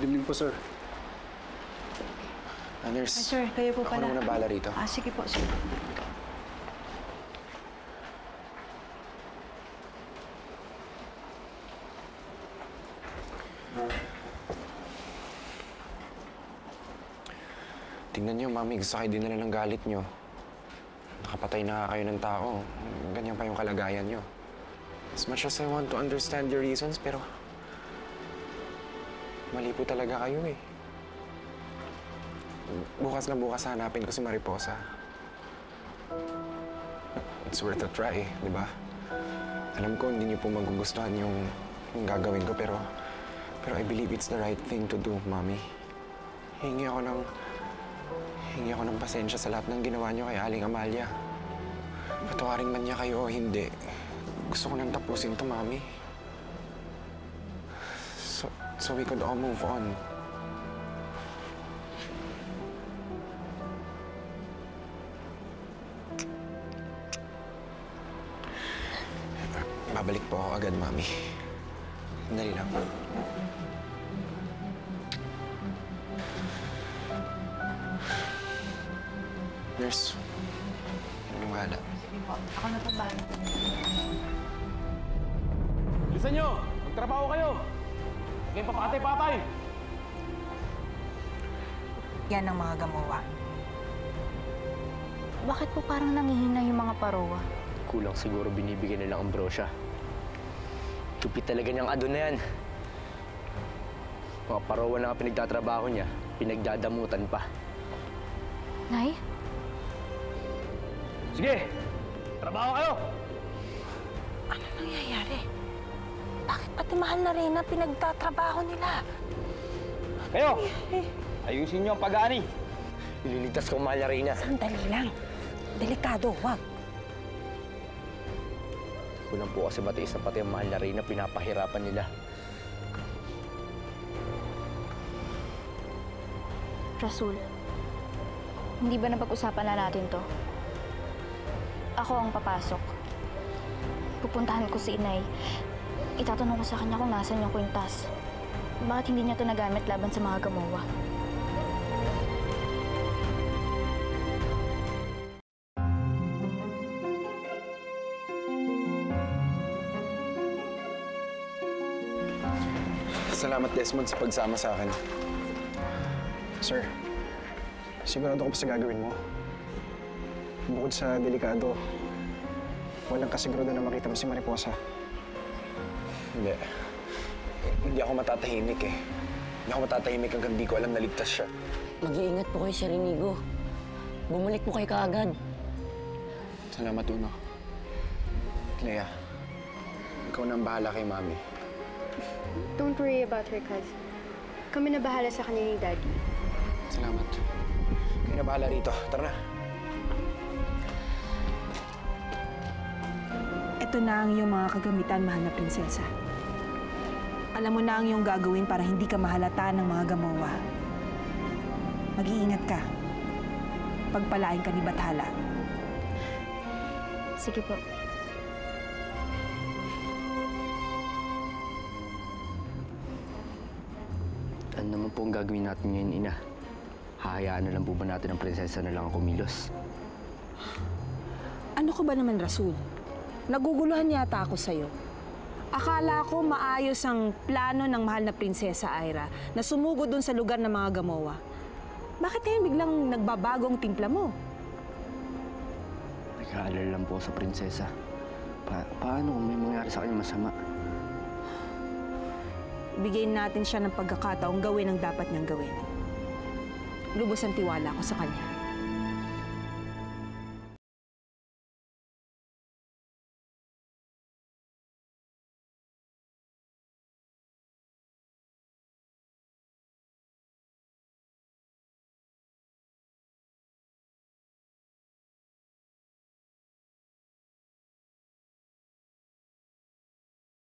Good evening po, sir. Nurse, Sir, kayo po pala. ako na muna bahala rito. Sige po, sir. Tingnan niyo, Mami, gusto kayo dinala ng galit niyo. Nakapatay na kayo ng tao. Ganyan pa yung kalagayan niyo. As much as I want to understand your reasons, pero mali po talaga kayo eh. Bukas na bukas hanapin ko si Mariposa. It's worth a try, di ba? Alam ko hindi niyo po magugustuhan yung gagawin ko, pero I believe it's the right thing to do, Mami. Hingi ako ng pasensya sa lahat ng ginawa niyo kay Aling Amalia. Patawarin man niya kayo o hindi, gusto ko nang tapusin to, Mami. So we could all move on. Babalik po ako agad, Mami. Sandali lang. Nurse, yung wala. Sige po. Ako na po bahala. Bilisan nyo! Magtrabaho kayo! Huwag kayong papatay-patay! Yan ang mga gamuwa. Bakit po parang nangihina yung mga parowa? Kulang siguro binibigyan nilang ambrosya. Tupit talaga niyang adon na yan. Mga parowa na nga pinagtatrabaho niya, pinagdadamutan pa. Nay? Sige! Trabaho kayo! Ano nangyayari? Bakit pati mahal na rin na pinagtatrabaho nila? Kayo! Ayusin niyo ang pag-aani! Ililigtas ko ang mahal na Reyna. Sandali lang. Delikado, wag. Kulang po kasi matiis na pati ang mahal na Reyna, pinapahirapan nila. Rasul, hindi ba napag-usapan na natin to? Ako ang papasok. Pupuntahan ko si Inay. Itatanong ko sa kanya kung nasan yung kwintas. Bakit hindi niya ito nagamit laban sa mga gamowa? Salamat, Desmond, sa pagsama sa akin. Sir, sigurado ko pa sa gagawin mo. Bukod sa delikado, walang kasigurado na makita mo si Mariposa. Hindi. Hindi ako matatahimik eh. Hindi ako matatahimik hanggang di ko alam na ligtas siya. Mag-iingat po kayo, Sir Inigo. Bumalik po kayo kaagad. Salamat, Uno. Lea, ikaw na ang bahala kay Mami. Don't worry about her, cuz. Kami na bahala sa kanya ni Daddy. Salamat. Kayo na bahala rito. Tara na. Ito na ang iyong mga kagamitan, mahal na prinsesa. Alam mo na ang iyong gagawin para hindi ka mahalata ng mga gamowa. Mag-iingat ka. Pagpalain ka ni Bathala. Sige po. Ano naman po ang gagawin natin ngayon, Ina? Hahayaan na lang po ba natin ang prinsesa na lang ang kumilos? Ano ko ba naman, Rasul? Naguguluhan yata ako sa'yo. Akala ko maayos ang plano ng mahal na prinsesa Ira na sumugod dun sa lugar ng mga gamowa. Bakit ngayon biglang nagbabagong timpla mo? Nag-aalala lang po sa prinsesa. Paano kung may mangyari sa kanya masama? Bigyan natin siya ng pagkakataong gawin ang dapat niyang gawin. Lubos ang tiwala ko sa kanya.